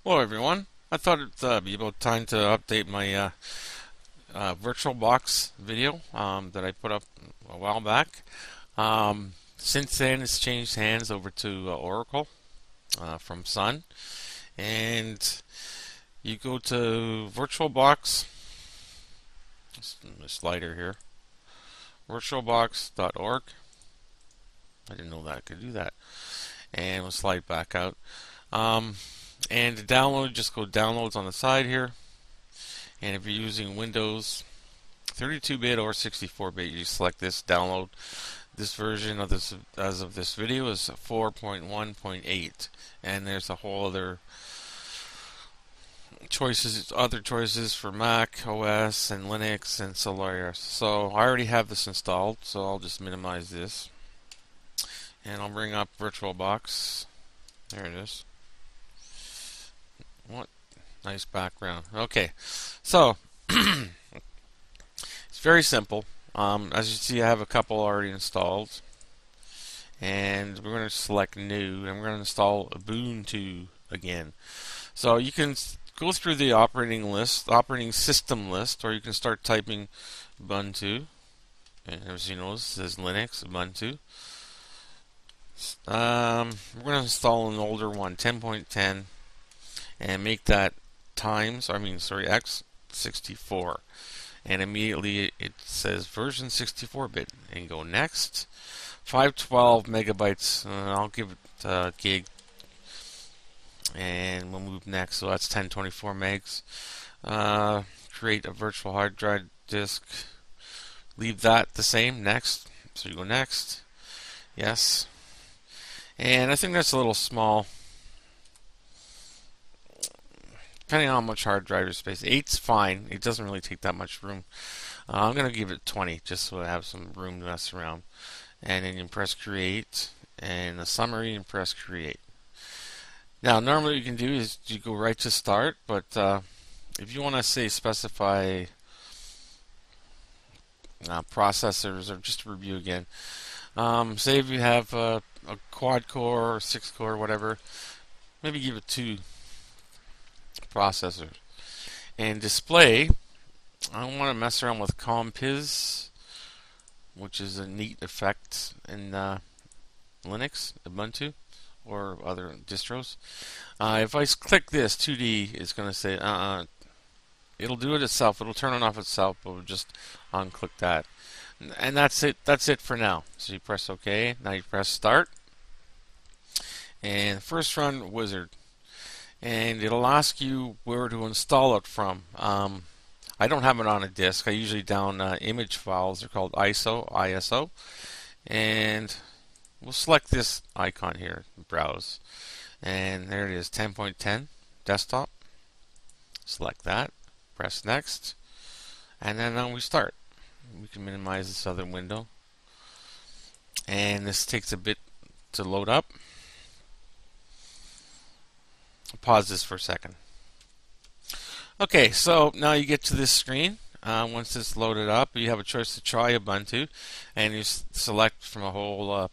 Hello everyone. I thought it'd be about time to update my VirtualBox video that I put up a while back. Since then, it's changed hands over to Oracle from Sun, and you go to VirtualBox. The slider here, virtualbox.org. I didn't know that I could do that, and we'll slide back out. Um, and to download, just go downloads on the side here. And if you're using Windows 32-bit or 64-bit, you select this download. This version of this, as of this video, is 4.1.8, and there's a whole other choices for Mac OS and Linux and Solaris. So I already have this installed, so I'll just minimize this, and I'll bring up VirtualBox. There it is. What nice background. Okay, so it's very simple. As you see, I have a couple already installed, and we're going to select new, and we're going to install Ubuntu again. So you can go through the operating system list, or you can start typing Ubuntu. And as you know, it says Linux, Ubuntu. We're going to install an older one, 10.10, and make that x64. And immediately it says version 64-bit, and go next. 512 megabytes, I'll give it a gig, and we'll move next. So that's 1024 megs. Create a virtual hard drive disk. Leave that the same. Next. So you go next. Yes. And I think that's a little small, depending on how much hard drive space. 8's fine. It doesn't really take that much room. I'm going to give it 20 just so I have some room to mess around. And then you press create, and the summary, and press create. Now, normally what you can do is you go right to start, but if you want to say specify processors, or just to review again, say if you have a quad core or 6 core, whatever, maybe give it 2 processors. And display, I want to mess around with compiz, which is a neat effect in Linux, Ubuntu, or other distros. If I click this, 2D is going to say, it'll do it itself. It'll turn it off itself, but we'll just unclick that. And that's it. That's it for now. So you press OK. Now you press Start. And first run Wizard. And it'll ask you where to install it from. I don't have it on a disk. I usually down image files. They're called ISO. And we'll select this icon here, browse. And there it is, 10.10 desktop. Select that, press next, and then we start. We can minimize this other window. And this takes a bit to load up. Pause this for a second. Okay, so now you get to this screen. Once it's loaded up, you have a choice to try Ubuntu, and you select from a whole a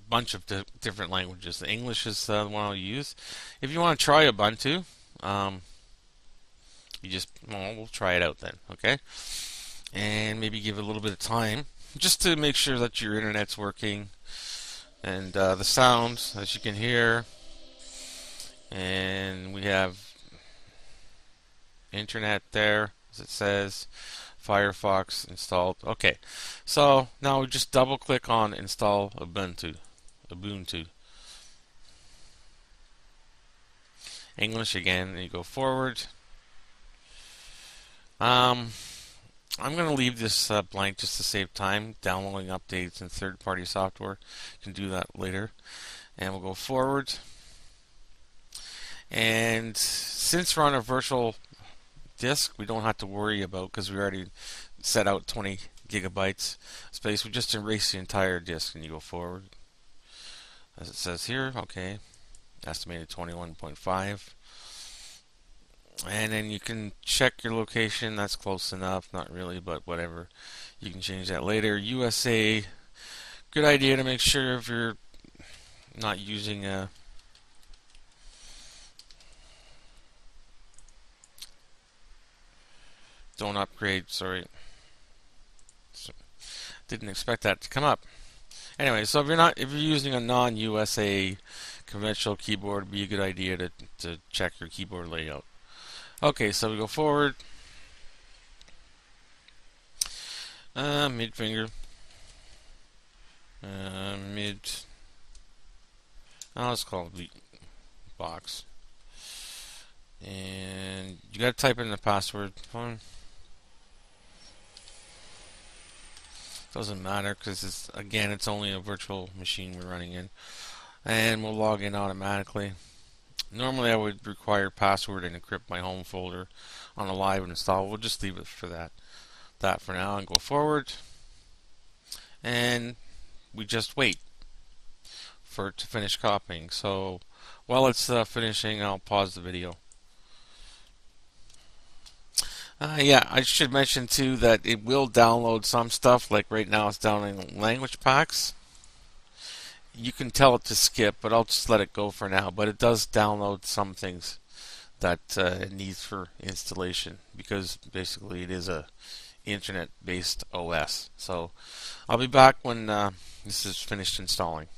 bunch of different languages. The English is the one I'll use. If you want to try Ubuntu, we'll try it out then, okay? And maybe give it a little bit of time just to make sure that your internet's working, and the sound, as you can hear. And we have internet there, as it says. Firefox installed. Okay, so now we just double click on install Ubuntu. English again, and you go forward. I'm going to leave this blank just to save time downloading updates and third-party software. You can do that later. And we'll go forward. And since we're on a virtual disk, we don't have to worry about, because we already set out 20 gigabytes space. We just erase the entire disk, and you go forward. As it says here, okay, estimated 21.5. And then you can check your location. That's close enough. Not really, but whatever. You can change that later. USA, good idea to make sure if you're not using a don't upgrade, sorry. So, didn't expect that to come up. Anyway, so if you're using a non-USA conventional keyboard, it'd be a good idea to check your keyboard layout. Okay, so we go forward. Mid finger. Mid. Let's call it VBox. And you gotta type in the password. Fine. Doesn't matter because it's only a virtual machine we're running in, and we'll log in automatically. Normally I would require password and encrypt my home folder on a live install. We'll just leave it for that for now and go forward, and we just wait for it to finish copying. So while it's finishing, I'll pause the video. Yeah, I should mention too that it will download some stuff. Like right now, it's downloading language packs. You can tell it to skip, but I'll just let it go for now. But it does download some things that it needs for installation because basically it is a internet-based OS. So I'll be back when this is finished installing.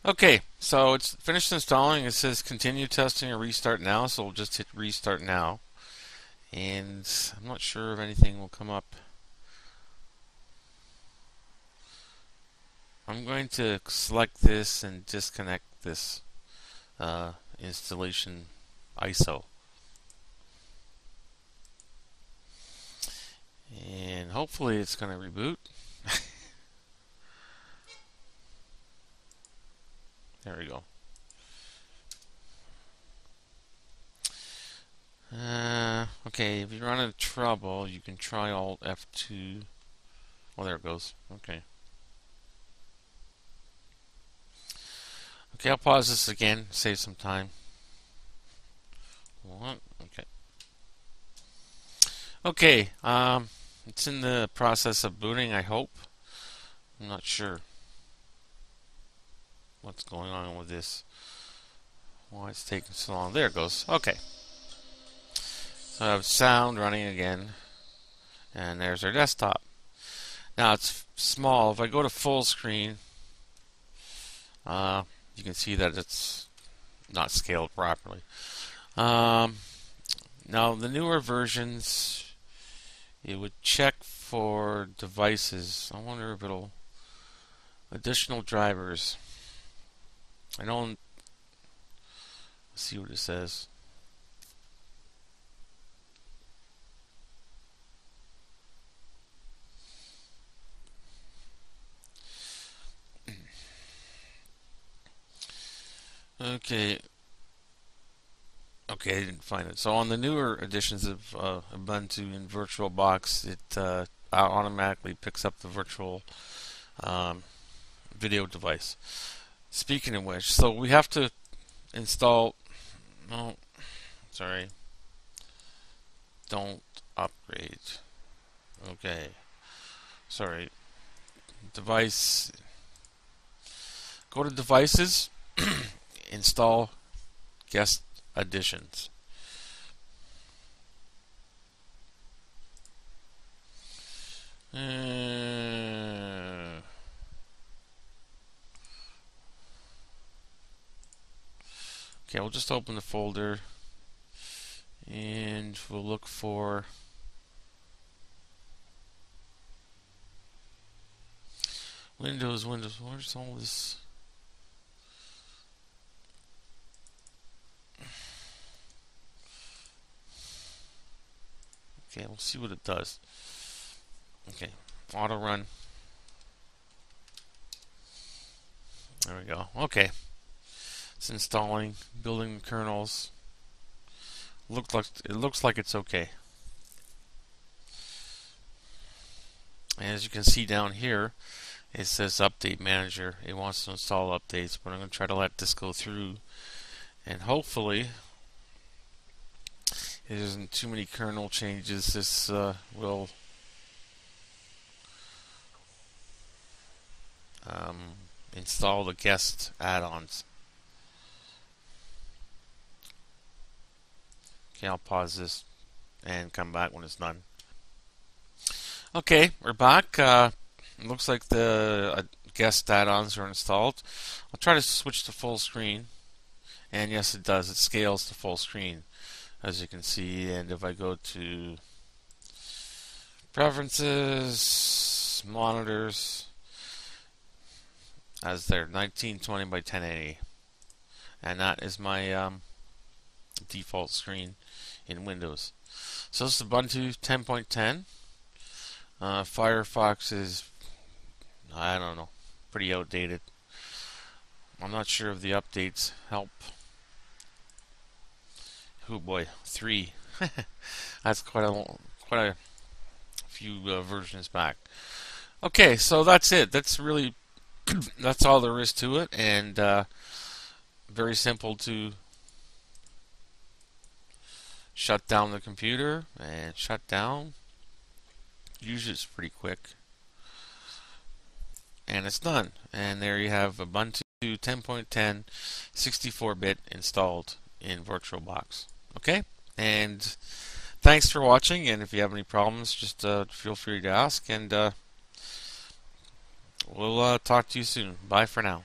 Okay, so it's finished installing. It says continue testing or restart now, so we'll just hit restart now. And I'm not sure if anything will come up. I'm going to select this and disconnect this installation ISO. And hopefully it's going to reboot. There we go. Okay, if you run into trouble, you can try Alt F2. Oh, there it goes. Okay. Okay, I'll pause this again, save some time. Okay. Okay, it's in the process of booting, I hope. I'm not sure what's going on with this. Why it's taking so long. There it goes. Okay. So I have sound running again. And there's our desktop. Now it's small. If I go to full screen, you can see that it's not scaled properly. Now the newer versions, it would check for devices. I wonder if it'll additional drivers. I don't see what it says. Okay. Okay, I didn't find it. So on the newer editions of Ubuntu in VirtualBox, it automatically picks up the virtual video device. Speaking of which, so we have to install. No, sorry. Don't upgrade. Okay. Sorry. Device. Go to devices. Install guest additions. Okay, we'll just open the folder and we'll look for Windows. Where's all this? Okay, we'll see what it does. Okay, auto run. There we go. Okay, it's installing, building kernels. It looks like it's okay. And as you can see down here, it says Update Manager. It wants to install updates, but I'm going to try to let this go through, and hopefully there isn't too many kernel changes. This will install the guest add-ons. Okay, I'll pause this and come back when it's done. Okay, we're back. It looks like the guest add-ons are installed. I'll try to switch to full screen, and yes, it does. It scales to full screen, as you can see. And if I go to Preferences, Monitors, as there, 1920 by 1080, and that is my default screen in Windows. So this is Ubuntu 10.10. Firefox is, I don't know, pretty outdated. I'm not sure if the updates help. Oh boy, 3. That's quite a few versions back. Okay, so that's it. That's really that's all there is to it, and very simple to shut down the computer and shut down. Usually it's pretty quick, and it's done. And there you have Ubuntu 10.10 64-bit installed in VirtualBox. Okay, and thanks for watching. And if you have any problems, just feel free to ask, and we'll talk to you soon. Bye for now.